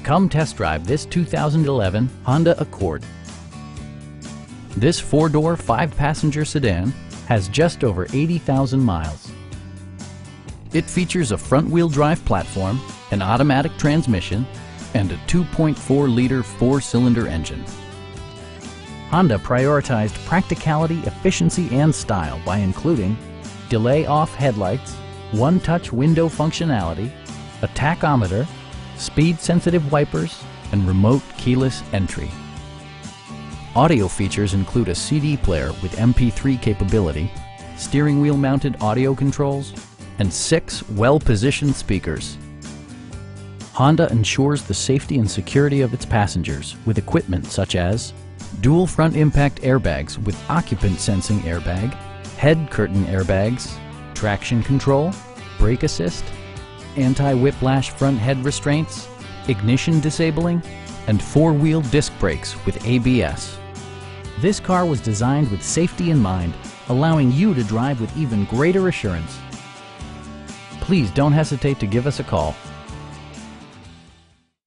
Come test drive this 2011 Honda Accord. This four-door, five-passenger sedan has just over 80,000 miles. It features a front-wheel drive platform, an automatic transmission, and a 2.4-liter four-cylinder engine. Honda prioritized practicality, efficiency, and style by including delay-off headlights, one-touch window functionality, a tachometer, speed-sensitive wipers, and remote keyless entry. Audio features include a CD player with MP3 capability, steering wheel mounted audio controls, and 6 well-positioned speakers. Honda ensures the safety and security of its passengers with equipment such as dual front impact airbags with occupant sensing airbag, head curtain airbags, traction control, brake assist, anti-whiplash front head restraints, ignition disabling, and four-wheel disc brakes with ABS. This car was designed with safety in mind, allowing you to drive with even greater assurance. Please don't hesitate to give us a call.